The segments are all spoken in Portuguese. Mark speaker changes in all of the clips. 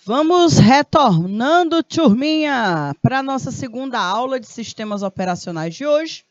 Speaker 1: Vamos retornando, turminha, para a nossa segunda aula de sistemas operacionais de hoje.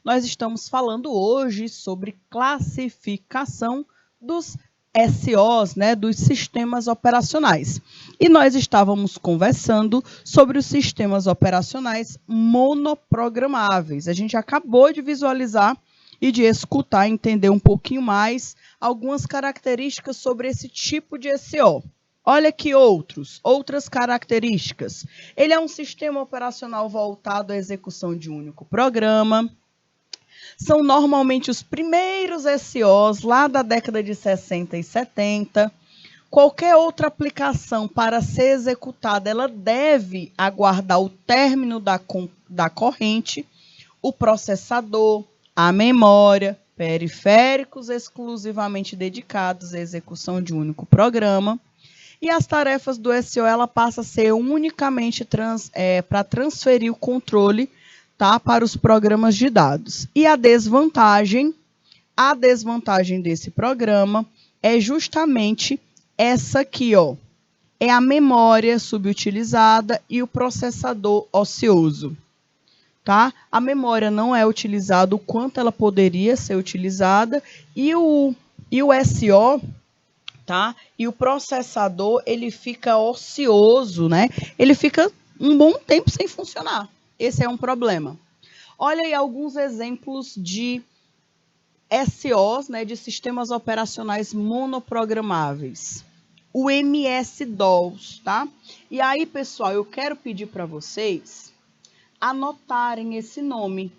Speaker 1: Nós estamos falando hoje sobre classificação dos SOs, dos sistemas operacionais. E nós estávamos conversando sobre os sistemas operacionais monoprogramáveis. A gente acabou de visualizar e de escutar, entender um pouquinho mais algumas características sobre esse tipo de SO. Olha aqui outras características. Ele é um sistema operacional voltado à execução de um único programa. São normalmente os primeiros SOs lá da década de 60 e 70. Qualquer outra aplicação para ser executada, ela deve aguardar o término da corrente, o processador, a memória, periféricos exclusivamente dedicados à execução de um único programa. E as tarefas do SO, ela passa a ser unicamente para transferir o controle, tá, para os programas de dados. E a desvantagem desse programa é justamente essa aqui, ó. É a memória subutilizada e o processador ocioso. Tá? A memória não é utilizada o quanto ela poderia ser utilizada e o SO, tá? E o processador, ele fica ocioso, né? Ele fica um bom tempo sem funcionar. Esse é um problema. Olha aí alguns exemplos de SOs, de sistemas operacionais monoprogramáveis. O MS-DOS, tá? E aí, pessoal, eu quero pedir para vocês anotarem esse nome,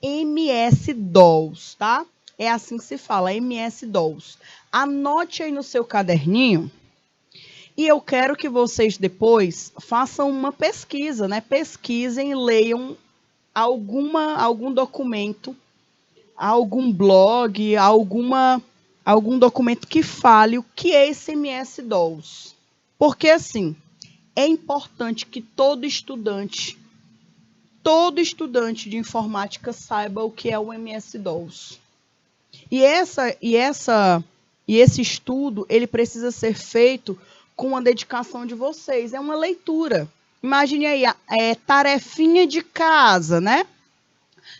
Speaker 1: MS-DOS, tá? É assim que se fala, MS-DOS. Anote aí no seu caderninho e eu quero que vocês depois façam uma pesquisa, Pesquisem e leiam algum documento, algum blog, algum documento que fale o que é esse MS-DOS. Porque, assim, é importante que todo estudante de informática saiba o que é o MS-DOS. E esse estudo, ele precisa ser feito com a dedicação de vocês. É uma leitura. Imagine aí, tarefinha de casa,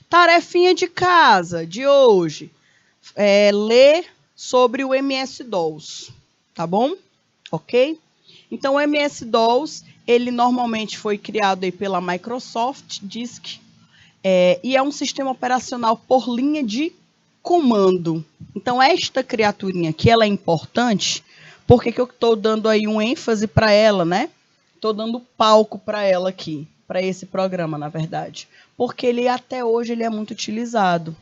Speaker 1: Tarefinha de casa de hoje. Ler sobre o MS-DOS, tá bom? Ok? Então, o MS-DOS, ele normalmente foi criado aí pela Microsoft Disk, e é um sistema operacional por linha de comando. Então, esta criaturinha aqui, ela é importante, porque que eu estou dando aí um ênfase para ela, Estou dando palco para ela aqui, para esse programa, na verdade. Porque até hoje, ele é muito utilizado.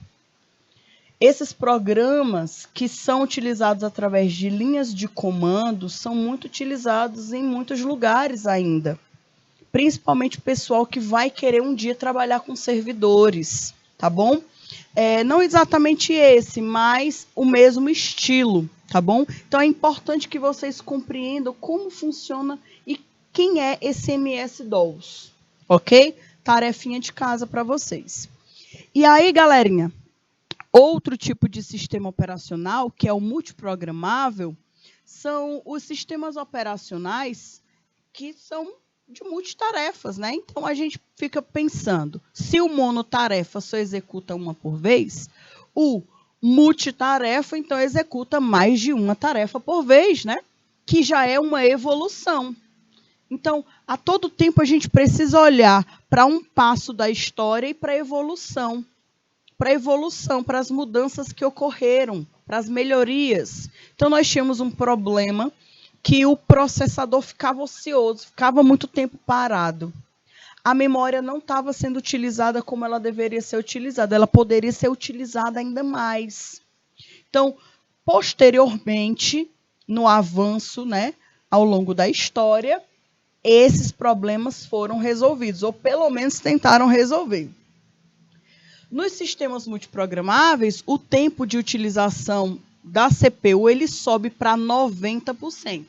Speaker 1: Esses programas que são utilizados através de linhas de comando são muito utilizados em muitos lugares ainda. Principalmente o pessoal que vai querer um dia trabalhar com servidores, tá bom? Não exatamente esse, mas o mesmo estilo, tá bom? Então, é importante que vocês compreendam como funciona e quem é esse MS-DOS, ok? Tarefinha de casa para vocês. E aí, galerinha, outro tipo de sistema operacional, que é o multiprogramável, são os sistemas operacionais que são de multitarefas, Então, a gente fica pensando, se o monotarefa só executa uma por vez, o multitarefa, então, executa mais de uma tarefa por vez, Que já é uma evolução. Então, a todo tempo, a gente precisa olhar para um passo da história e para a evolução. Para as mudanças que ocorreram, para as melhorias. Então, nós tínhamos um problema que o processador ficava ocioso, ficava muito tempo parado. A memória não estava sendo utilizada como ela deveria ser utilizada, ela poderia ser utilizada ainda mais. Então, posteriormente, no avanço, ao longo da história, esses problemas foram resolvidos, ou pelo menos tentaram resolver. Nos sistemas multiprogramáveis, o tempo de utilização da CPU ele sobe para 90%.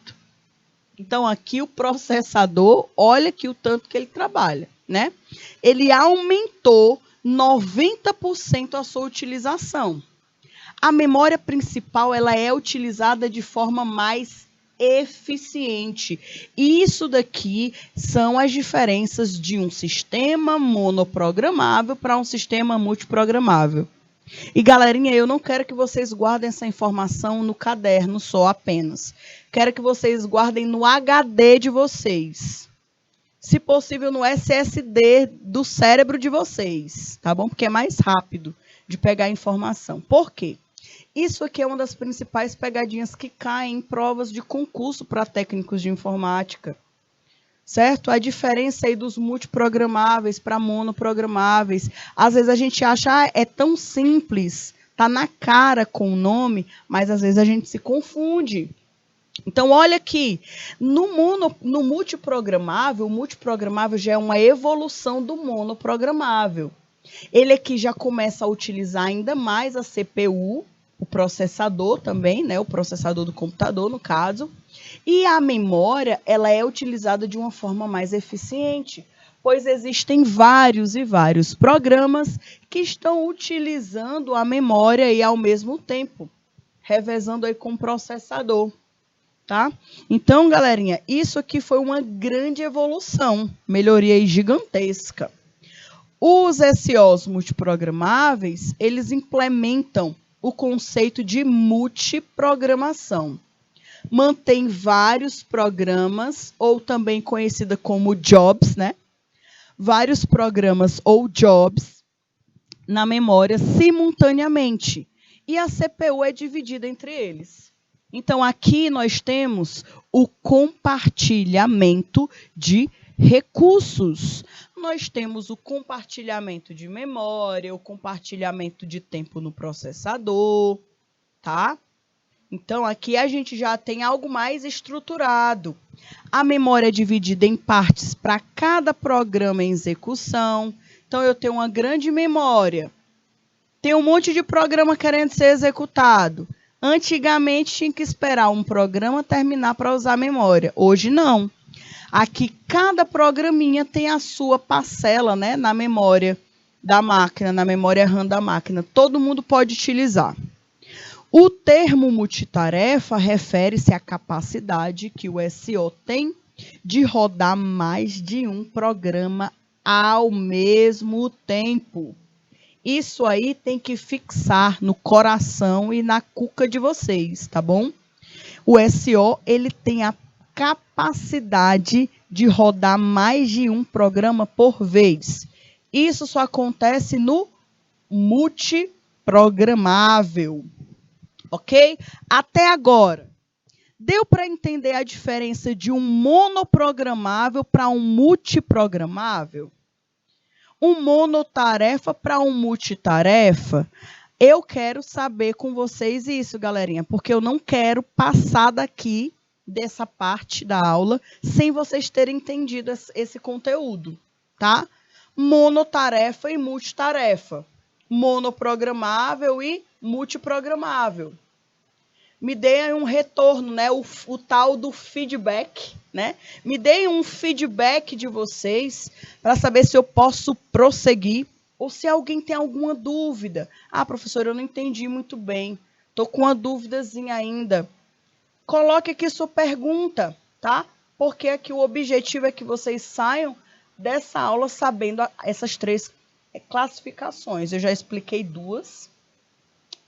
Speaker 1: Então, aqui o processador, olha aqui o tanto que ele trabalha, Ele aumentou 90% a sua utilização. A memória principal ela é utilizada de forma mais eficiente. Isso daqui são as diferenças de um sistema monoprogramável para um sistema multiprogramável. E, galerinha, eu não quero que vocês guardem essa informação no caderno só apenas. Quero que vocês guardem no HD de vocês. Se possível, no SSD do cérebro de vocês, tá bom? Porque é mais rápido de pegar a informação. Por quê? Isso aqui é uma das principais pegadinhas que caem em provas de concurso para técnicos de informática. Certo? A diferença aí dos multiprogramáveis para monoprogramáveis. Às vezes a gente acha, é tão simples, tá na cara com o nome, mas às vezes a gente se confunde. Então, olha aqui, no multiprogramável, o multiprogramável já é uma evolução do monoprogramável. Ele aqui já começa a utilizar ainda mais a CPU, o processador também, né? O processador do computador, no caso. E a memória, ela é utilizada de uma forma mais eficiente, pois existem vários e vários programas que estão utilizando a memória aí ao mesmo tempo, revezando aí com o processador, tá? Então, galerinha, isso aqui foi uma grande evolução, melhoria aí gigantesca. Os SOs multiprogramáveis, eles implementam o conceito de multiprogramação. Mantém vários programas, ou também conhecida como jobs, né? Vários programas ou jobs na memória simultaneamente. E a CPU é dividida entre eles. Então, aqui nós temos o compartilhamento de recursos. Nós temos o compartilhamento de memória, o compartilhamento de tempo no processador, tá? Então, aqui a gente já tem algo mais estruturado. A memória é dividida em partes para cada programa em execução. Então, eu tenho uma grande memória. Tem um monte de programa querendo ser executado. Antigamente, tinha que esperar um programa terminar para usar a memória. Hoje, não. Aqui, cada programinha tem a sua parcela, né, na memória da máquina, na memória RAM da máquina. Todo mundo pode utilizar. O termo multitarefa refere-se à capacidade que o SO tem de rodar mais de um programa ao mesmo tempo. Isso aí tem que fixar no coração e na cuca de vocês, tá bom? O SO, ele tem a capacidade de rodar mais de um programa por vez. Isso só acontece no multiprogramável. Ok? Até agora, deu para entender a diferença de um monoprogramável para um multiprogramável? Um monotarefa para um multitarefa? Eu quero saber com vocês isso, galerinha, porque eu não quero passar daqui dessa parte da aula sem vocês terem entendido esse conteúdo, tá? Monotarefa e multitarefa. Monoprogramável e multiprogramável. Me deem um retorno, né? O tal do feedback, né? Me deem um feedback de vocês para saber se eu posso prosseguir ou se alguém tem alguma dúvida. Ah, professor, eu não entendi muito bem. Estou com uma dúvidazinha ainda. Coloque aqui sua pergunta, tá? Porque aqui o objetivo é que vocês saiam dessa aula sabendo essas 3 classificações. Eu já expliquei 2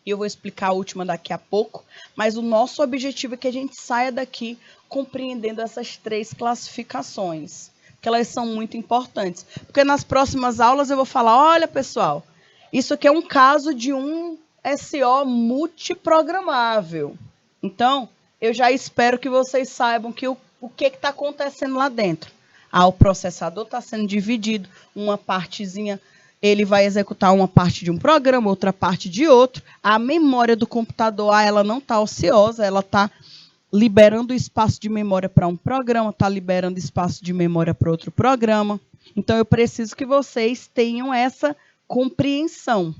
Speaker 1: e eu vou explicar a última daqui a pouco, mas o nosso objetivo é que a gente saia daqui compreendendo essas 3 classificações, porque elas são muito importantes. Porque nas próximas aulas eu vou falar, olha pessoal, isso aqui é um caso de um SO multiprogramável. Então, eu já espero que vocês saibam que o que está acontecendo lá dentro. O processador está sendo dividido, uma partezinha, ele vai executar uma parte de um programa, outra parte de outro. A memória do computador, ela não está ociosa, ela está liberando espaço de memória para um programa, está liberando espaço de memória para outro programa. Então, eu preciso que vocês tenham essa compreensão,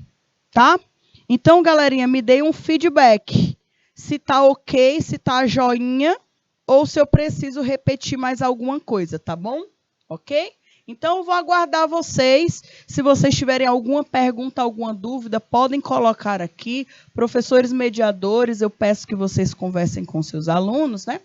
Speaker 1: tá? Então, galerinha, me deem um feedback. Se está ok, se está joinha, ou se eu preciso repetir mais alguma coisa, tá bom? Ok? Então, eu vou aguardar vocês. Se vocês tiverem alguma pergunta, alguma dúvida, podem colocar aqui. Professores mediadores, eu peço que vocês conversem com seus alunos, né?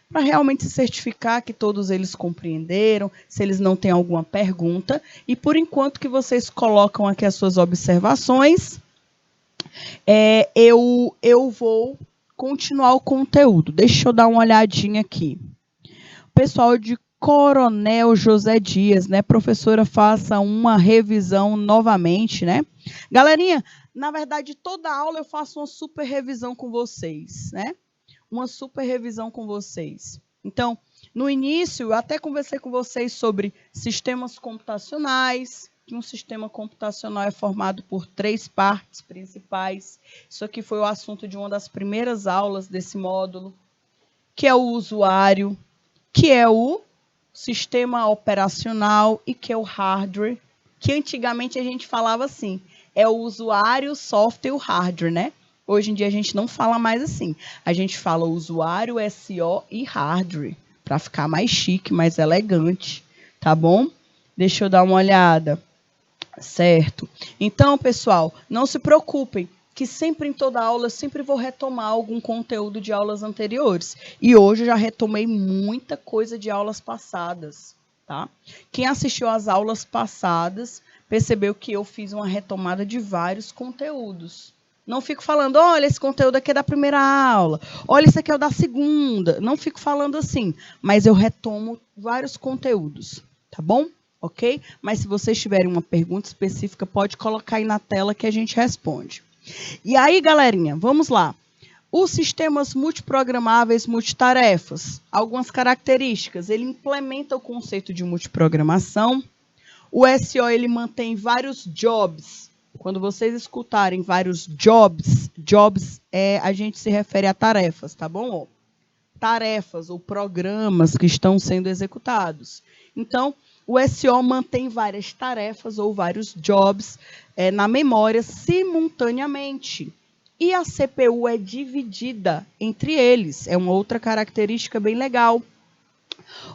Speaker 1: para realmente se certificar que todos eles compreenderam, se eles não têm alguma pergunta. E por enquanto que vocês colocam aqui as suas observações, eu vou continuar o conteúdo. Deixa eu dar uma olhadinha aqui. Pessoal de Coronel José Dias, né? Professora, faça uma revisão novamente, né? Galerinha, na verdade, toda aula eu faço uma super revisão com vocês, né? Uma super revisão com vocês. Então, no início, eu até conversei com vocês sobre sistemas computacionais, que um sistema computacional é formado por 3 partes principais. Isso aqui foi o assunto de uma das primeiras aulas desse módulo, que é o usuário, que é o sistema operacional e que é o hardware, que antigamente a gente falava assim, é o usuário, o software e o hardware, né? Hoje em dia a gente não fala mais assim. A gente fala usuário, SO e hardware, para ficar mais chique, mais elegante, tá bom? Deixa eu dar uma olhada. Certo. Então, pessoal, não se preocupem, que sempre em toda aula eu sempre vou retomar algum conteúdo de aulas anteriores. E hoje eu já retomei muita coisa de aulas passadas, tá? Quem assistiu às aulas passadas percebeu que eu fiz uma retomada de vários conteúdos. Não fico falando, olha, esse conteúdo aqui é da primeira aula, olha, esse aqui é o da segunda. Não fico falando assim, mas eu retomo vários conteúdos, tá bom? Ok? Mas se vocês tiverem uma pergunta específica, pode colocar aí na tela que a gente responde. E aí, galerinha, vamos lá. Os sistemas multiprogramáveis, multitarefas, algumas características. Ele implementa o conceito de multiprogramação. O SO, ele mantém vários jobs. Quando vocês escutarem vários jobs, a gente se refere a tarefas, tá bom? Ó, tarefas ou programas que estão sendo executados. Então, o SO mantém várias tarefas ou vários jobs na memória simultaneamente. E a CPU é dividida entre eles. É uma outra característica bem legal.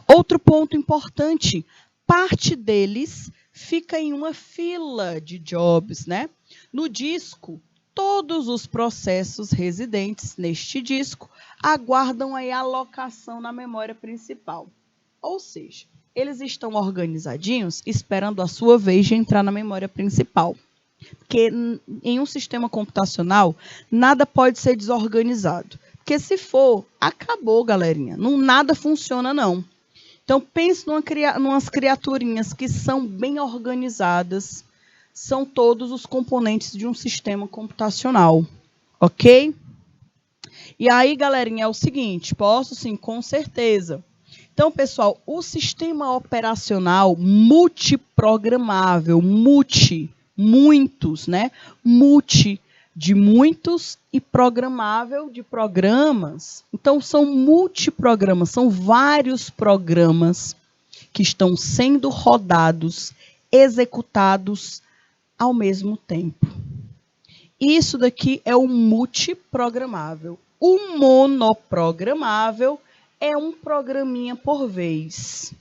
Speaker 1: Outro ponto importante, parte deles fica em uma fila de jobs, né? No disco, todos os processos residentes neste disco aguardam a alocação na memória principal. Ou seja, eles estão organizadinhos, esperando a sua vez de entrar na memória principal. Porque em um sistema computacional, nada pode ser desorganizado. Porque se for, acabou, galerinha. Nada funciona, não. Então, pense numas criaturinhas que são bem organizadas. São todos os componentes de um sistema computacional. Ok? E aí, galerinha, é o seguinte, posso sim, com certeza. Então, pessoal, o sistema operacional multiprogramável, muitos, né? Multi de muitos e programável de programas. Então, são multiprogramas, são vários programas que estão sendo rodados, executados ao mesmo tempo. Isso daqui é o multiprogramável. O monoprogramável é um programinha por vez.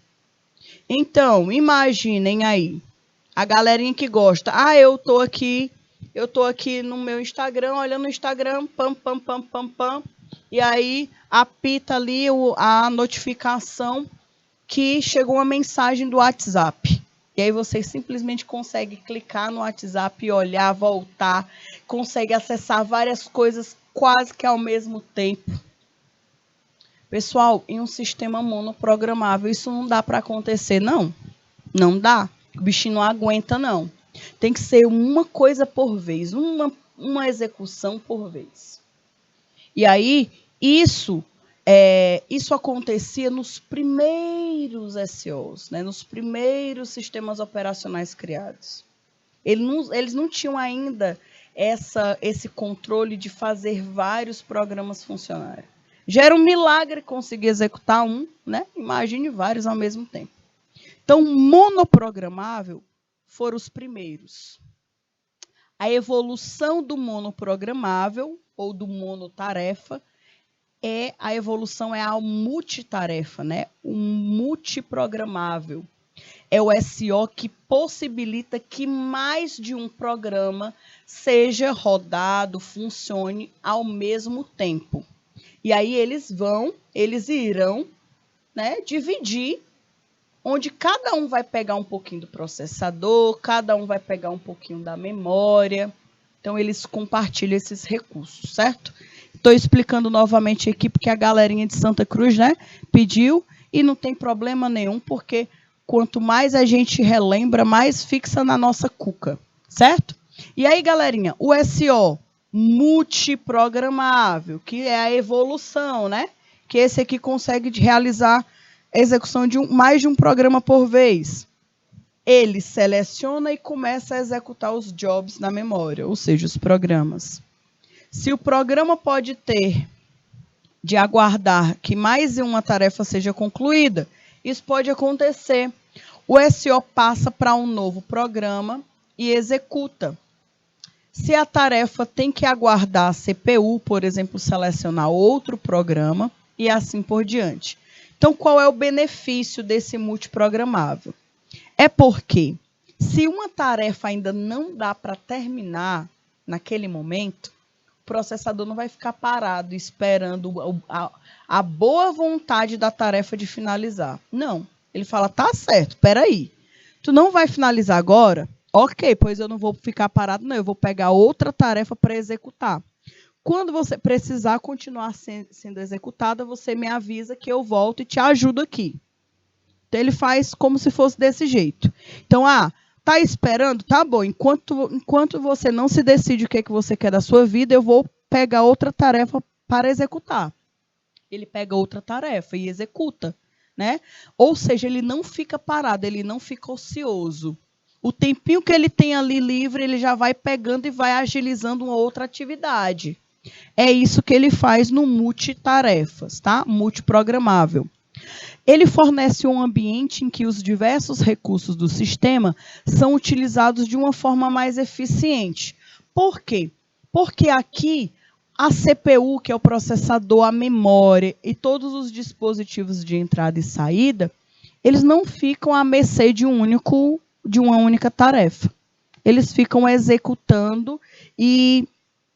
Speaker 1: Então, imaginem aí, a galerinha que gosta. Eu tô aqui no meu Instagram, olhando o Instagram, pam, e aí apita ali a notificação que chegou uma mensagem do WhatsApp. E aí você simplesmente consegue clicar no WhatsApp e olhar, voltar, consegue acessar várias coisas quase que ao mesmo tempo. Pessoal, em um sistema monoprogramável, isso não dá para acontecer, não. Não dá. O bichinho não aguenta, não. Tem que ser uma coisa por vez, uma execução por vez. E aí, isso acontecia nos primeiros SOs, né, nos primeiros sistemas operacionais criados. Eles não tinham ainda esse controle de fazer vários programas funcionarem. Já era um milagre conseguir executar um, né? Imagine vários ao mesmo tempo. Então, monoprogramável foram os primeiros. A evolução do monoprogramável ou do monotarefa a evolução é a multitarefa, né? O multiprogramável. É o SO que possibilita que mais de um programa seja rodado, funcione ao mesmo tempo. E aí eles irão, né, dividir, onde cada um vai pegar um pouquinho do processador, cada um vai pegar um pouquinho da memória. Então, eles compartilham esses recursos, certo? Estou explicando novamente aqui, porque a galerinha de Santa Cruz, né, pediu, e não tem problema nenhum, porque quanto mais a gente relembra, mais fixa na nossa cuca, certo? E aí, galerinha, o SO, multiprogramável, que é a evolução, né? Que esse aqui consegue realizar a execução de mais de um programa por vez. Ele seleciona e começa a executar os jobs na memória, ou seja, os programas. Se o programa pode ter de aguardar que mais uma tarefa seja concluída, isso pode acontecer. O SO passa para um novo programa e executa. Se a tarefa tem que aguardar a CPU, por exemplo, selecionar outro programa e assim por diante. Então, qual é o benefício desse multiprogramável? É porque, se uma tarefa ainda não dá para terminar naquele momento, o processador não vai ficar parado esperando a boa vontade da tarefa de finalizar. Não. Ele fala, tá certo, peraí. Tu não vai finalizar agora? Ok, pois eu não vou ficar parado, não. Eu vou pegar outra tarefa para executar. Quando você precisar continuar sendo executada, você me avisa que eu volto e te ajudo aqui. Então, ele faz como se fosse desse jeito. Então, tá esperando? Tá bom. Enquanto você não se decide o que é que você quer da sua vida, eu vou pegar outra tarefa para executar. Ele pega outra tarefa e executa, né? Ou seja, ele não fica parado, ele não fica ocioso. O tempinho que ele tem ali livre, ele já vai pegando e vai agilizando uma outra atividade. É isso que ele faz no multitarefas, tá? Multiprogramável. Ele fornece um ambiente em que os diversos recursos do sistema são utilizados de uma forma mais eficiente. Por quê? Porque aqui a CPU, que é o processador, a memória e todos os dispositivos de entrada e saída, eles não ficam à mercê de uma única tarefa. Eles ficam executando e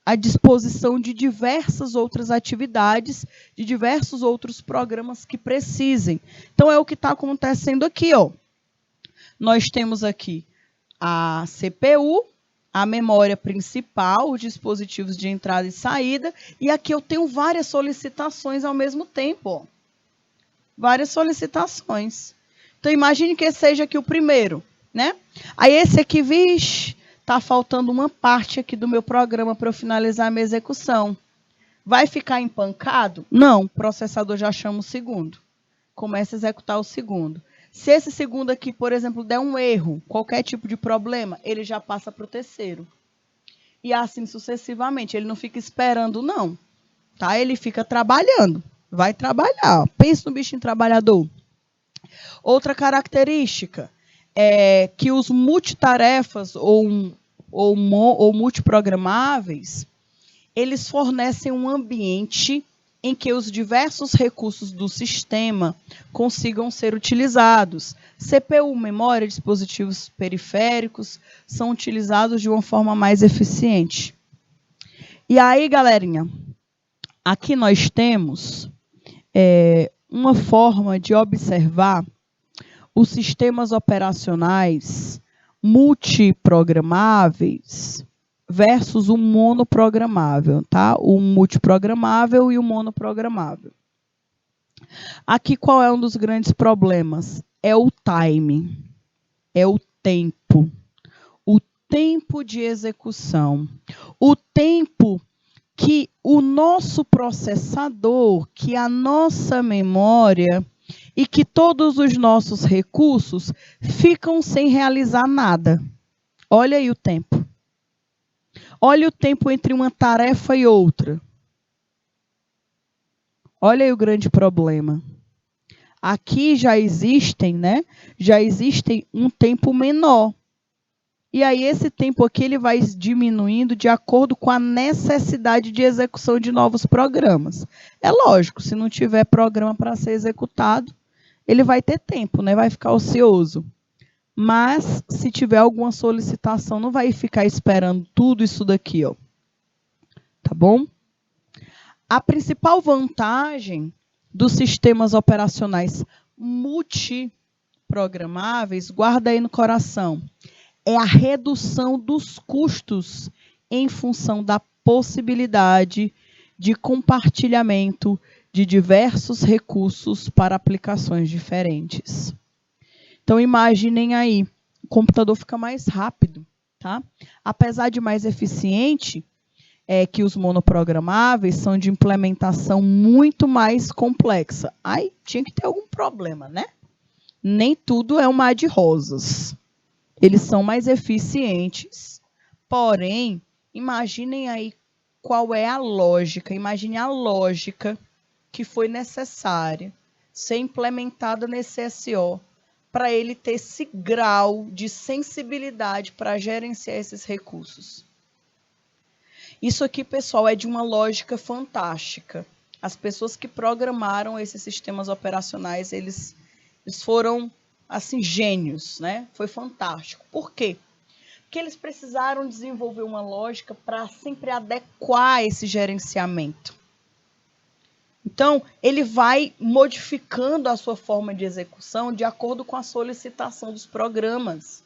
Speaker 1: à disposição de diversas outras atividades, de diversos outros programas que precisem. Então, é o que está acontecendo aqui, ó. Nós temos aqui a CPU, a memória principal, os dispositivos de entrada e saída, e aqui eu tenho várias solicitações ao mesmo tempo, ó. Várias solicitações. Então, imagine que esse seja aqui o primeiro, né? Aí, esse aqui, vixe, está faltando uma parte aqui do meu programa para eu finalizar a minha execução. Vai ficar empancado? Não, o processador já chama o segundo. Começa a executar o segundo. Se esse segundo aqui, por exemplo, der um erro, qualquer tipo de problema, ele já passa para o terceiro. E assim sucessivamente. Ele não fica esperando, não. Tá? Ele fica trabalhando. Vai trabalhar. Pensa no bichinho trabalhador. Outra característica é que os multitarefas ou multiprogramáveis, eles fornecem um ambiente em que os diversos recursos do sistema consigam ser utilizados. CPU, memória, dispositivos periféricos são utilizados de uma forma mais eficiente. E aí, galerinha, aqui nós temos uma forma de observar os sistemas operacionais multiprogramáveis versus o monoprogramável, tá? O multiprogramável e o monoprogramável. Aqui, qual é um dos grandes problemas? É o time, é o tempo. O tempo de execução. O tempo que o nosso processador, que a nossa memória e que todos os nossos recursos ficam sem realizar nada. Olha aí o tempo. Olha o tempo entre uma tarefa e outra. Olha aí o grande problema. Aqui já existem, né? Já existem um tempo menor. E aí esse tempo aqui ele vai diminuindo de acordo com a necessidade de execução de novos programas. É lógico, se não tiver programa para ser executado, ele vai ter tempo, né? Vai ficar ocioso. Mas, se tiver alguma solicitação, não vai ficar esperando tudo isso daqui, ó. Tá bom? A principal vantagem dos sistemas operacionais multiprogramáveis, guarda aí no coração, é a redução dos custos em função da possibilidade de compartilhamento de diversos recursos para aplicações diferentes. Então, imaginem aí, o computador fica mais rápido, tá? Apesar de mais eficiente, que os monoprogramáveis são de implementação muito mais complexa. Aí tinha que ter algum problema, né? Nem tudo é um mar de rosas. Eles são mais eficientes, porém, imaginem aí qual é a lógica, imagine a lógica que foi necessária ser implementada nesse SO para ele ter esse grau de sensibilidade para gerenciar esses recursos. Isso aqui, pessoal, é de uma lógica fantástica. As pessoas que programaram esses sistemas operacionais, eles foram, assim, gênios, né? Foi fantástico. Por quê? Porque eles precisaram desenvolver uma lógica para sempre adequar esse gerenciamento. Então, ele vai modificando a sua forma de execução de acordo com a solicitação dos programas.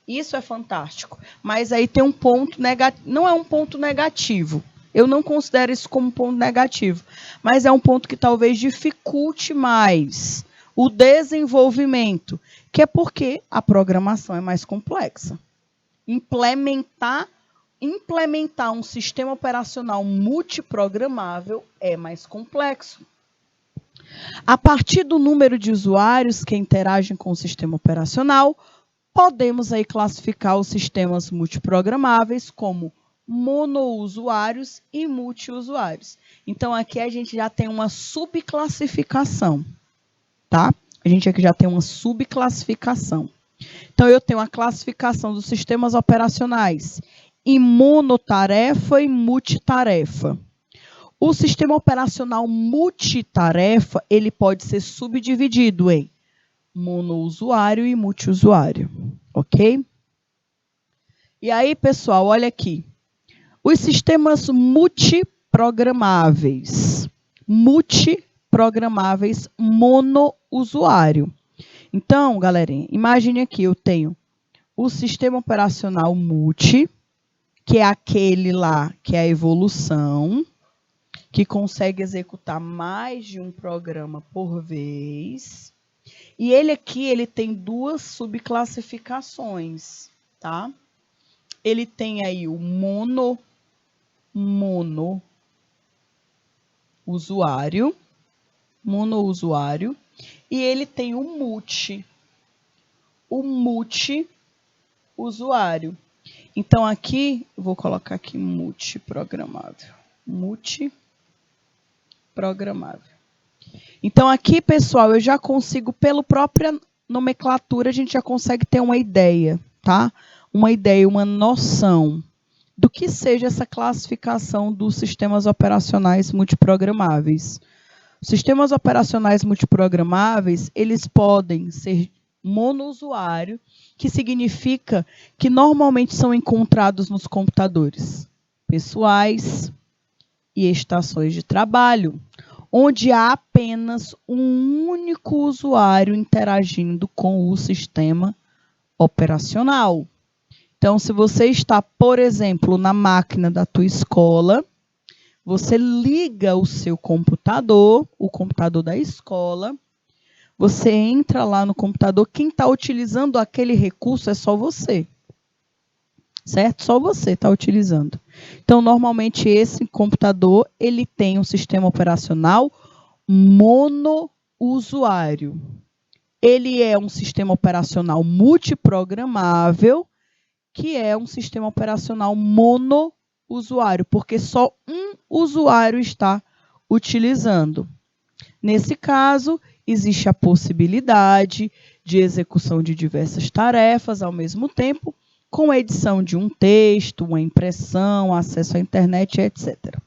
Speaker 1: Isso é fantástico. Mas aí tem um ponto negativo. Não é um ponto negativo. Eu não considero isso como um ponto negativo. Mas é um ponto que talvez dificulte mais o desenvolvimento, que é porque a programação é mais complexa. Implementar um sistema operacional multiprogramável é mais complexo. A partir do número de usuários que interagem com o sistema operacional, podemos aí classificar os sistemas multiprogramáveis como monousuários e multiusuários. Então, aqui a gente já tem uma subclassificação, tá? A gente aqui já tem uma subclassificação. Então, eu tenho a classificação dos sistemas operacionais em monotarefa e multitarefa. O sistema operacional multitarefa, ele pode ser subdividido em monousuário e multiusuário, ok? E aí, pessoal, olha aqui. Os sistemas multiprogramáveis monousuário. Então, galerinha, imagine aqui, eu tenho o sistema operacional multi, que é aquele lá que é a evolução, que consegue executar mais de um programa por vez. E ele aqui, ele tem duas subclassificações, tá? Ele tem aí o monousuário, e ele tem o multiusuário. Então, aqui, eu vou colocar aqui multiprogramável. Então, aqui, pessoal, eu já consigo, pela própria nomenclatura, a gente já consegue ter uma ideia, tá? Uma ideia, uma noção do que seja essa classificação dos sistemas operacionais multiprogramáveis. Os sistemas operacionais multiprogramáveis, eles podem ser monousuário, que significa que normalmente são encontrados nos computadores pessoais e estações de trabalho, onde há apenas um único usuário interagindo com o sistema operacional. Então, se você está, por exemplo, na máquina da tua escola, você liga o seu computador, o computador da escola, você entra lá no computador, quem está utilizando aquele recurso é só você. Certo? Só você está utilizando. Então, normalmente, esse computador, ele tem um sistema operacional monousuário. Ele é um sistema operacional multiprogramável, que é um sistema operacional monousuário, porque só um usuário está utilizando. Nesse caso, existe a possibilidade de execução de diversas tarefas ao mesmo tempo, com a edição de um texto, uma impressão, acesso à internet, etc.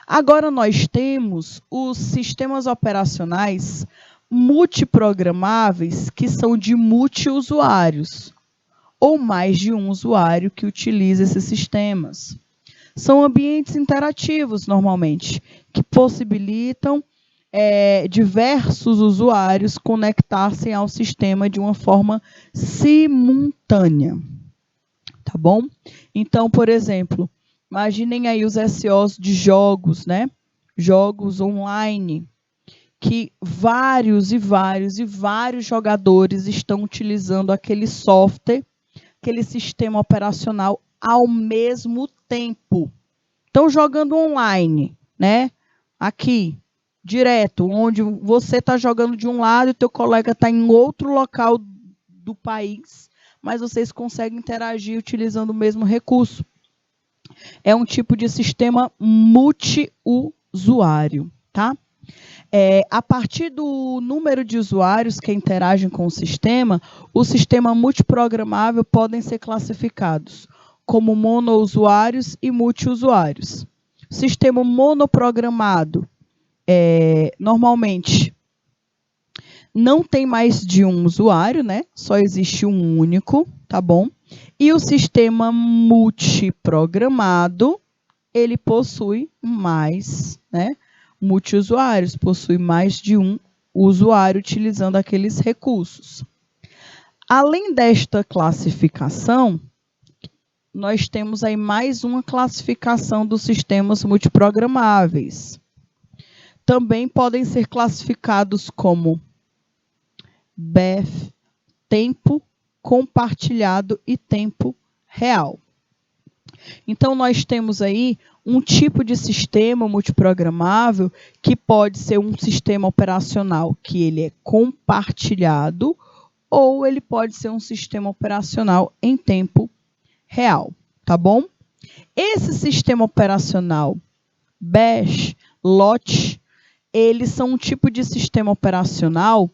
Speaker 1: Agora, nós temos os sistemas operacionais multiprogramáveis, que são de multiusuários, ou mais de um usuário que utiliza esses sistemas. São ambientes interativos, normalmente, que possibilitam diversos usuários conectar-se ao sistema de uma forma simultânea. Tá bom? Então, por exemplo, imaginem aí os SOs de jogos, né? Jogos online, que vários jogadores estão utilizando aquele software, aquele sistema operacional ao mesmo tempo. Estão jogando online, né? Aqui, direto, onde você está jogando de um lado e o teu colega está em outro local do país, mas vocês conseguem interagir utilizando o mesmo recurso. É um tipo de sistema multiusuário, tá? A partir do número de usuários que interagem com o sistema multiprogramável podem ser classificados como monousuários e multiusuários. O sistema monoprogramado, normalmente, não tem mais de um usuário, né? Só existe um único, tá bom? E o sistema multiprogramado, ele possui mais, né? Multiusuários, possui mais de um usuário utilizando aqueles recursos. Além desta classificação, nós temos aí mais uma classificação dos sistemas multiprogramáveis. Também podem ser classificados como BEF, tempo compartilhado e tempo real. Então, nós temos aí um tipo de sistema multiprogramável que pode ser um sistema operacional que ele é compartilhado ou ele pode ser um sistema operacional em tempo real, tá bom? Esse sistema operacional BASH, LOT, eles são um tipo de sistema operacional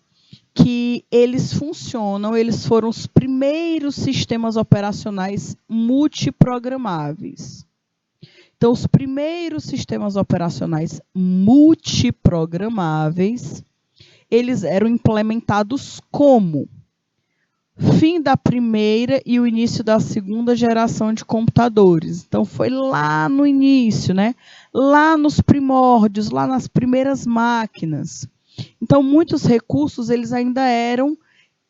Speaker 1: que eles funcionam, eles foram os primeiros sistemas operacionais multiprogramáveis. Então, os primeiros sistemas operacionais multiprogramáveis, eles eram implementados como? Fim da primeira e o início da segunda geração de computadores. Então, foi lá no início, né? Lá nos primórdios, lá nas primeiras máquinas. Então, muitos recursos eles ainda eram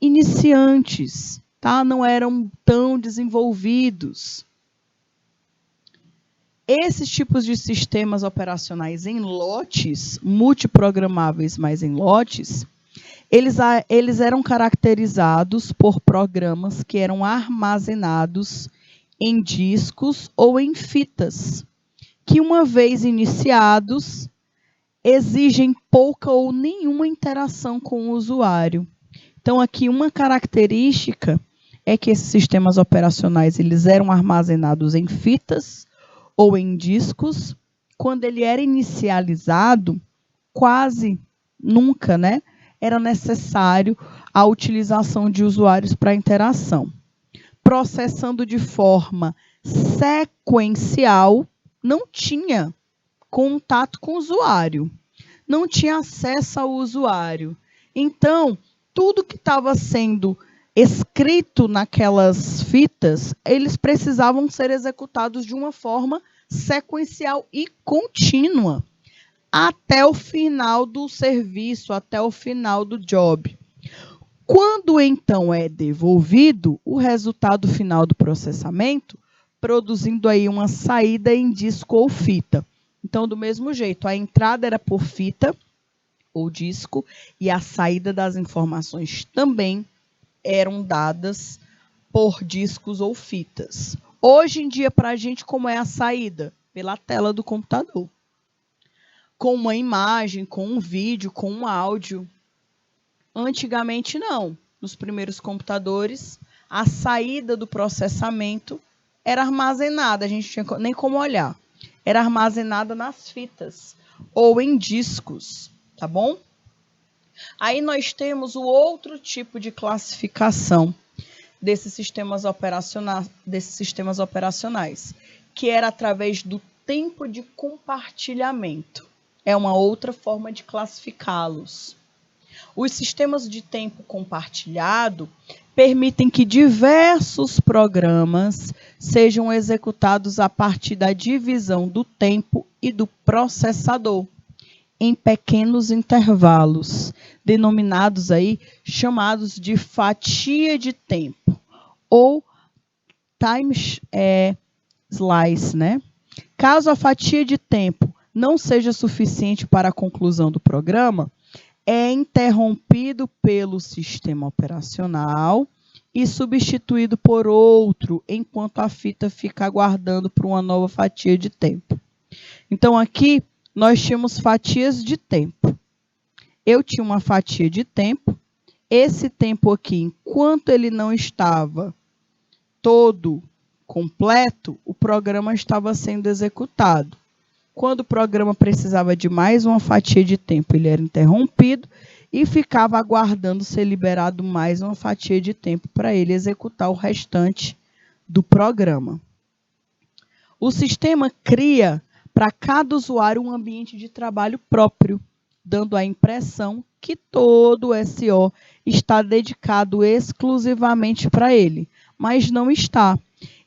Speaker 1: iniciantes, tá? Não eram tão desenvolvidos. Esses tipos de sistemas operacionais em lotes, multiprogramáveis, mas em lotes, eles eram caracterizados por programas que eram armazenados em discos ou em fitas, que uma vez iniciados, exigem pouca ou nenhuma interação com o usuário. Então, aqui uma característica é que esses sistemas operacionais eles eram armazenados em fitas ou em discos. Quando ele era inicializado, quase nunca, né, era necessário a utilização de usuários para interação. Processando de forma sequencial, não tinha contato com o usuário, não tinha acesso ao usuário. Então, tudo que estava sendo escrito naquelas fitas, eles precisavam ser executados de uma forma sequencial e contínua, até o final do serviço, até o final do job. Quando, então, é devolvido o resultado final do processamento, produzindo aí uma saída em disco ou fita. Então, do mesmo jeito, a entrada era por fita ou disco e a saída das informações também eram dadas por discos ou fitas. Hoje em dia, para a gente, como é a saída? Pela tela do computador. Com uma imagem, com um vídeo, com um áudio. Antigamente, não. Nos primeiros computadores, a saída do processamento era armazenada, a gente não tinha nem como olhar. Era armazenada nas fitas ou em discos, tá bom? Aí nós temos o outro tipo de classificação desses sistemas operacionais, que era através do tempo de compartilhamento. É uma outra forma de classificá-los. Os sistemas de tempo compartilhado permitem que diversos programas sejam executados a partir da divisão do tempo e do processador em pequenos intervalos, denominados aí, chamados de fatia de tempo, ou time slice, né? Caso a fatia de tempo não seja suficiente para a conclusão do programa, é interrompido pelo sistema operacional e substituído por outro, enquanto a fita fica aguardando por uma nova fatia de tempo. Então, aqui, nós tínhamos fatias de tempo. Eu tinha uma fatia de tempo. Esse tempo aqui, enquanto ele não estava todo completo, o programa estava sendo executado. Quando o programa precisava de mais uma fatia de tempo, ele era interrompido e ficava aguardando ser liberado mais uma fatia de tempo para ele executar o restante do programa. O sistema cria para cada usuário um ambiente de trabalho próprio, dando a impressão que todo o SO está dedicado exclusivamente para ele, mas não está.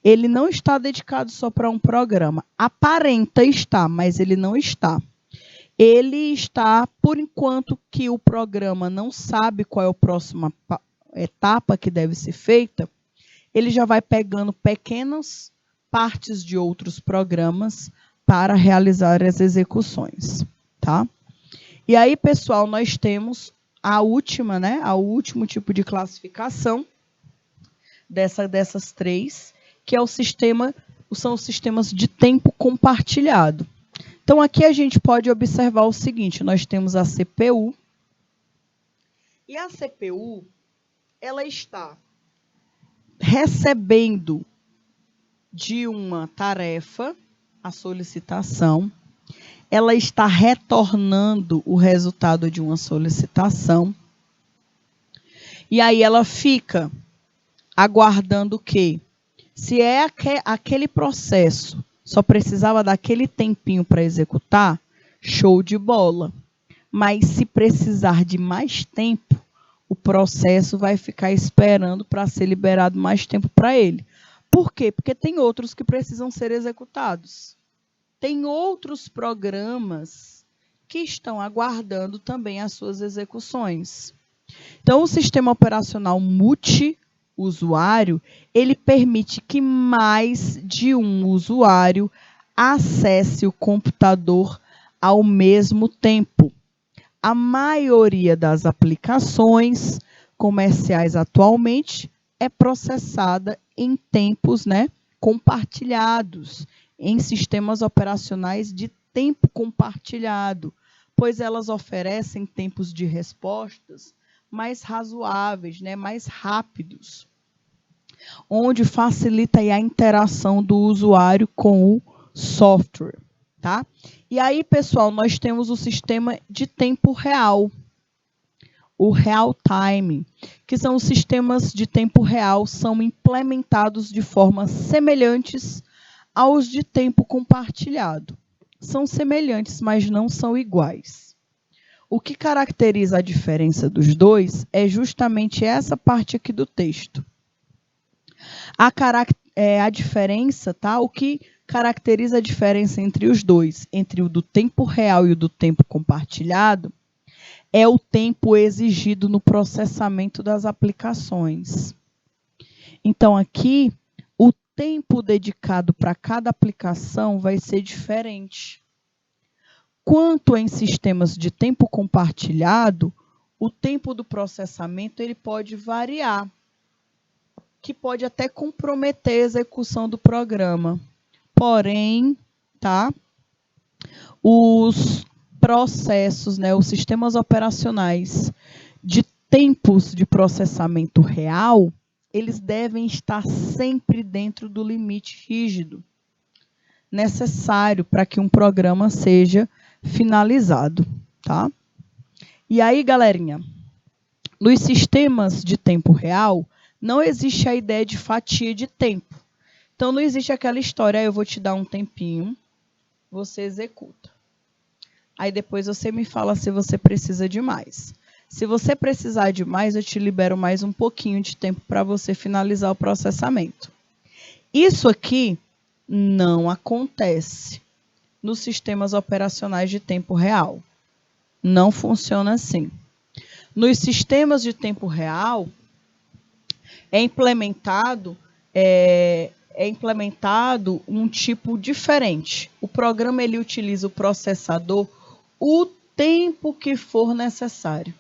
Speaker 1: Ele não está dedicado só para um programa. Aparenta estar, mas ele não está. Ele está, por enquanto que o programa não sabe qual é a próxima etapa que deve ser feita, ele já vai pegando pequenas partes de outros programas para realizar as execuções, tá? E aí, pessoal, nós temos a última, né? O último tipo de classificação dessas três, que são os sistemas de tempo compartilhado. Então, aqui a gente pode observar o seguinte, nós temos a CPU, e a CPU, ela está recebendo de uma tarefa a solicitação, ela está retornando o resultado de uma solicitação, e aí ela fica aguardando o quê? Se é aquele processo só precisava daquele tempinho para executar, show de bola. Mas se precisar de mais tempo, o processo vai ficar esperando para ser liberado mais tempo para ele. Por quê? Porque tem outros que precisam ser executados. Tem outros programas que estão aguardando também as suas execuções. Então, o sistema operacional multi-usuário, ele permite que mais de um usuário acesse o computador ao mesmo tempo. A maioria das aplicações comerciais atualmente é processada em tempos, né, compartilhados, em sistemas operacionais de tempo compartilhado, pois elas oferecem tempos de respostas mais razoáveis, né, mais rápidos, onde facilita aí a interação do usuário com o software, tá? E aí, pessoal, nós temos o sistema de tempo real, o real time, que são os sistemas de tempo real, são implementados de formas semelhantes aos de tempo compartilhado. São semelhantes, mas não são iguais. O que caracteriza a diferença dos dois é justamente essa parte aqui do texto. A diferença, tá? O que caracteriza a diferença entre os dois, entre o do tempo real e o do tempo compartilhado, é o tempo exigido no processamento das aplicações. Então, aqui, o tempo dedicado para cada aplicação vai ser diferente. Quanto em sistemas de tempo compartilhado, o tempo do processamento ele pode variar, que pode até comprometer a execução do programa. Porém, tá? Os processos, né, os sistemas operacionais de tempos de processamento real, eles devem estar sempre dentro do limite rígido necessário para que um programa seja finalizado, tá? E aí, galerinha, nos sistemas de tempo real, não existe a ideia de fatia de tempo. Então, não existe aquela história, eu vou te dar um tempinho, você executa. Aí depois você me fala se você precisa de mais. Se você precisar de mais, eu te libero mais um pouquinho de tempo para você finalizar o processamento. Isso aqui não acontece nos sistemas operacionais de tempo real. Não funciona assim. Nos sistemas de tempo real, é implementado um tipo diferente. O programa ele utiliza o processador o tempo que for necessário.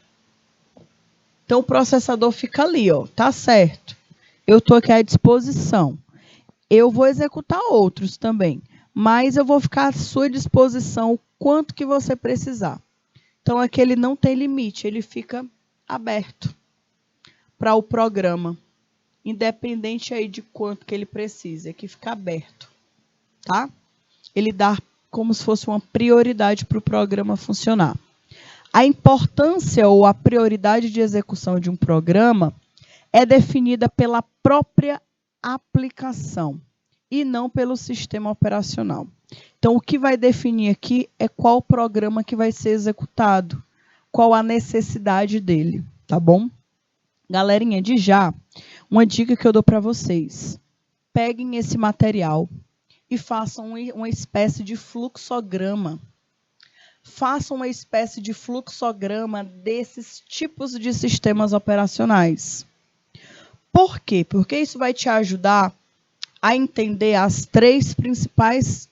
Speaker 1: Então, o processador fica ali, ó, tá certo. Eu estou aqui à disposição. Eu vou executar outros também, mas eu vou ficar à sua disposição o quanto que você precisar. Então, aqui ele não tem limite, ele fica aberto para o programa, independente aí de quanto que ele precisa, aqui fica aberto, tá? Ele dá como se fosse uma prioridade para o programa funcionar. A importância ou a prioridade de execução de um programa é definida pela própria aplicação e não pelo sistema operacional. Então, o que vai definir aqui é qual programa que vai ser executado, qual a necessidade dele, tá bom? Galerinha, de já, uma dica que eu dou para vocês. Peguem esse material e façam uma espécie de fluxograma. Façam uma espécie de fluxograma desses tipos de sistemas operacionais. Por quê? Porque isso vai te ajudar a entender as 3 principais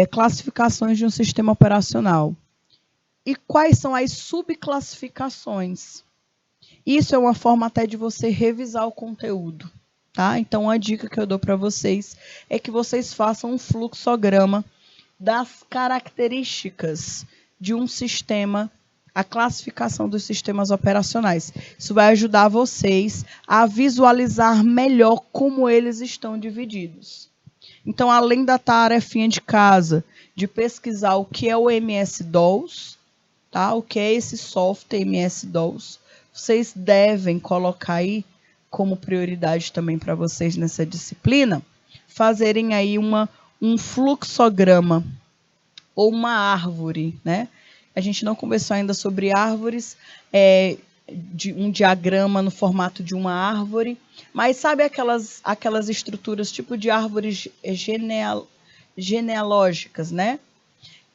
Speaker 1: classificações de um sistema operacional. E quais são as subclassificações. Isso é uma forma até de você revisar o conteúdo, tá? Então, a dica que eu dou para vocês é que vocês façam um fluxograma das características de um sistema, a classificação dos sistemas operacionais. Isso vai ajudar vocês a visualizar melhor como eles estão divididos. Então, além da tarefinha de casa, de pesquisar o que é o MS-DOS, tá? O que é esse software MS-DOS, vocês devem colocar aí como prioridade também para vocês nessa disciplina, fazerem aí um fluxograma ou uma árvore, né? A gente não conversou ainda sobre árvores, de um diagrama no formato de uma árvore, mas sabe aquelas estruturas tipo de árvores genealógicas, né?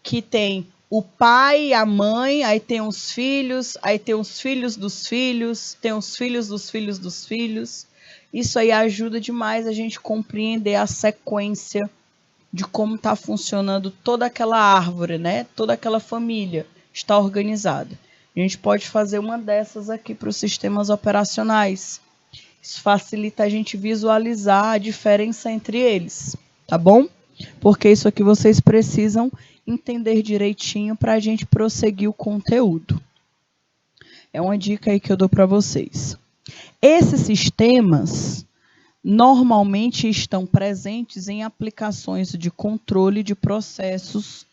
Speaker 1: Que tem o pai, a mãe, aí tem os filhos, aí tem os filhos dos filhos, tem os filhos dos filhos dos filhos. Isso aí ajuda demais a gente compreender a sequência de como está funcionando toda aquela árvore, né? Toda aquela família está organizada. A gente pode fazer uma dessas aqui para os sistemas operacionais. Isso facilita a gente visualizar a diferença entre eles, tá bom? Porque isso aqui vocês precisam entender direitinho para a gente prosseguir o conteúdo. É uma dica aí que eu dou para vocês. Esses sistemas normalmente estão presentes em aplicações de controle de processos,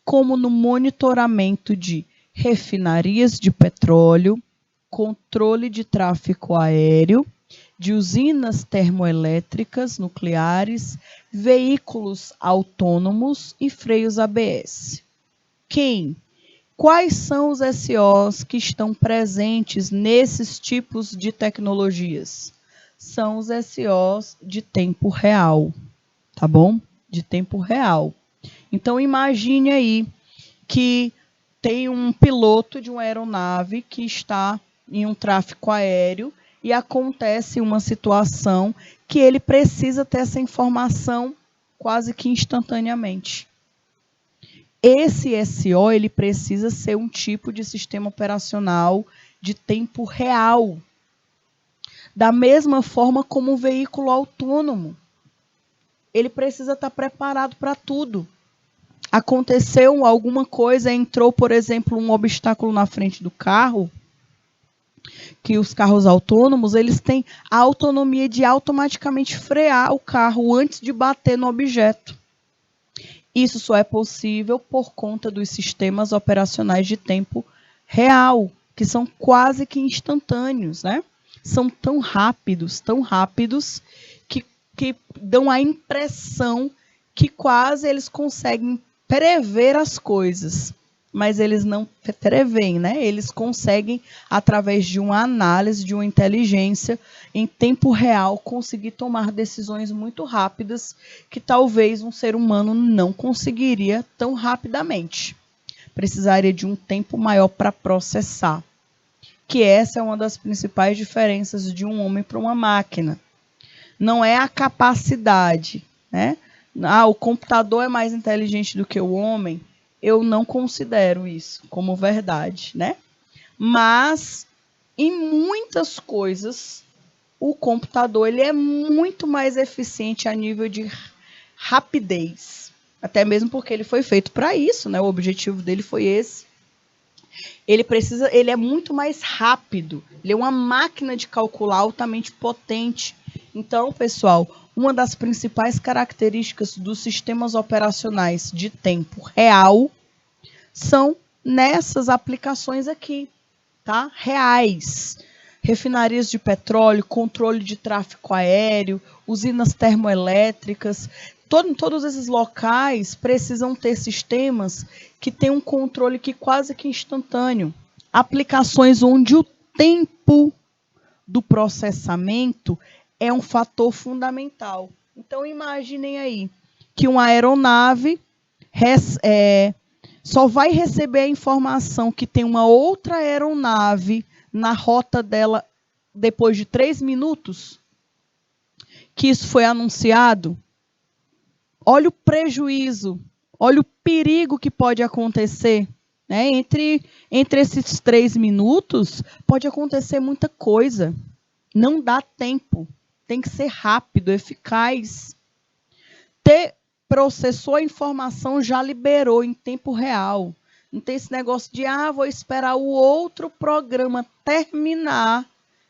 Speaker 1: como no monitoramento de refinarias de petróleo, controle de tráfego aéreo, de usinas termoelétricas nucleares, veículos autônomos e freios ABS. Quais são os SOs que estão presentes nesses tipos de tecnologias? São os SOs de tempo real, tá bom? De tempo real. Então, imagine aí que tem um piloto de uma aeronave que está em um tráfego aéreo e acontece uma situação que ele precisa ter essa informação quase que instantaneamente. Esse SO, ele precisa ser um tipo de sistema operacional de tempo real. Da mesma forma como um veículo autônomo. Ele precisa estar preparado para tudo. Aconteceu alguma coisa, entrou, por exemplo, um obstáculo na frente do carro, que os carros autônomos, eles têm a autonomia de automaticamente frear o carro antes de bater no objeto. Isso só é possível por conta dos sistemas operacionais de tempo real, que são quase que instantâneos, né? São tão rápidos que dão a impressão que quase eles conseguem prever as coisas. mas eles não preveem, né? Eles conseguem, através de uma análise, de uma inteligência, em tempo real, conseguir tomar decisões muito rápidas que talvez um ser humano não conseguiria tão rapidamente. Precisaria de um tempo maior para processar. Que essa é uma das principais diferenças de um homem para uma máquina. Não é a capacidade, né? O computador é mais inteligente do que o homem. Eu não considero isso como verdade, né? Mas, em muitas coisas, o computador ele é muito mais eficiente a nível de rapidez. Até mesmo porque ele foi feito para isso, né? O objetivo dele foi esse. Ele é muito mais rápido. Ele é uma máquina de calcular altamente potente. Então, pessoal, uma das principais características dos sistemas operacionais de tempo real são nessas aplicações aqui, tá? Reais. Refinarias de petróleo, controle de tráfego aéreo, usinas termoelétricas. Todos esses locais precisam ter sistemas que têm um controle que quase que instantâneo. Aplicações onde o tempo do processamento é um fator fundamental. Então, imaginem aí que uma aeronave só vai receber a informação que tem uma outra aeronave na rota dela depois de 3 minutos, que isso foi anunciado. Olha o prejuízo, olha o perigo que pode acontecer. Né? Entre esses 3 minutos, pode acontecer muita coisa. Não dá tempo. Tem que ser rápido, eficaz. Processou a informação, já liberou em tempo real. Não tem esse negócio de, vou esperar o outro programa terminar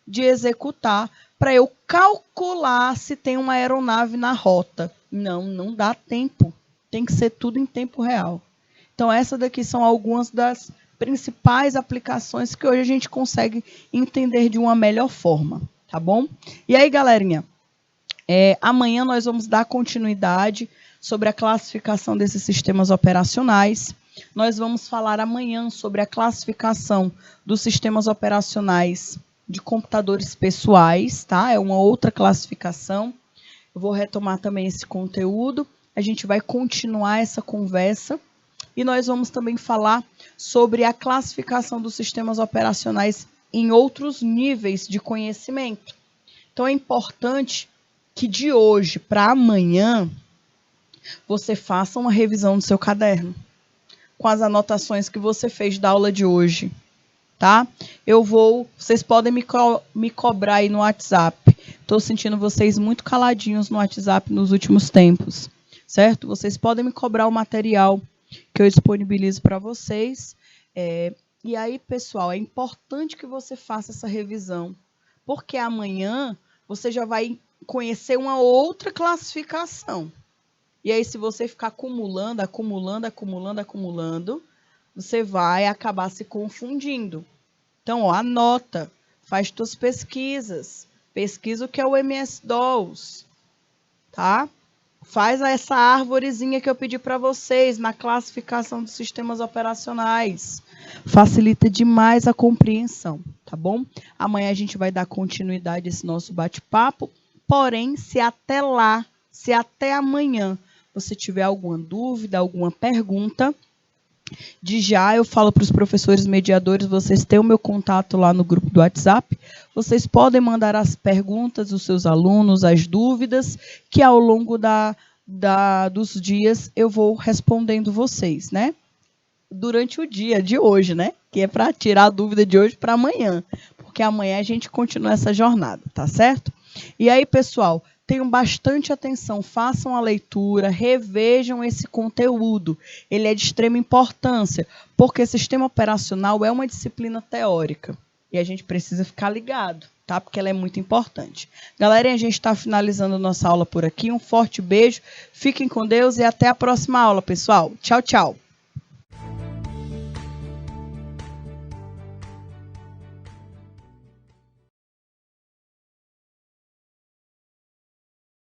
Speaker 1: de executar para eu calcular se tem uma aeronave na rota. Não dá tempo. Tem que ser tudo em tempo real. Então, essas daqui são algumas das principais aplicações que hoje a gente consegue entender de uma melhor forma, tá bom? E aí, galerinha, amanhã nós vamos dar continuidade sobre a classificação desses sistemas operacionais. Nós vamos falar amanhã sobre a classificação dos sistemas operacionais de computadores pessoais, tá? É uma outra classificação. Eu vou retomar também esse conteúdo. A gente vai continuar essa conversa. E nós vamos também falar sobre a classificação dos sistemas operacionais em outros níveis de conhecimento. Então, é importante que de hoje para amanhã você faça uma revisão do seu caderno com as anotações que você fez da aula de hoje, tá? Vocês podem me cobrar aí no WhatsApp. Estou sentindo vocês muito caladinhos no WhatsApp nos últimos tempos, certo? Vocês podem me cobrar o material que eu disponibilizo para vocês. E aí, pessoal, é importante que você faça essa revisão, porque amanhã você já vai conhecer uma outra classificação. E aí, se você ficar acumulando, você vai acabar se confundindo. Então, anota, faz suas pesquisas. Pesquisa o que é o MS-DOS, tá? Faz essa árvorezinha que eu pedi para vocês na classificação dos sistemas operacionais. Facilita demais a compreensão, tá bom? Amanhã a gente vai dar continuidade a esse nosso bate-papo. Porém, se até amanhã você tiver alguma dúvida, alguma pergunta, eu falo para os professores mediadores, vocês têm o meu contato lá no grupo do WhatsApp, vocês podem mandar as perguntas dos seus alunos, as dúvidas, que ao longo dos dias eu vou respondendo vocês, né? Durante o dia de hoje, né? Que é para tirar a dúvida de hoje para amanhã, porque amanhã a gente continua essa jornada, tá certo? E aí, pessoal, tenham bastante atenção, façam a leitura, revejam esse conteúdo. Ele é de extrema importância, porque sistema operacional é uma disciplina teórica e a gente precisa ficar ligado, tá? Porque ela é muito importante. Galera, a gente está finalizando nossa aula por aqui. Um forte beijo, fiquem com Deus e até a próxima aula, pessoal. Tchau, tchau.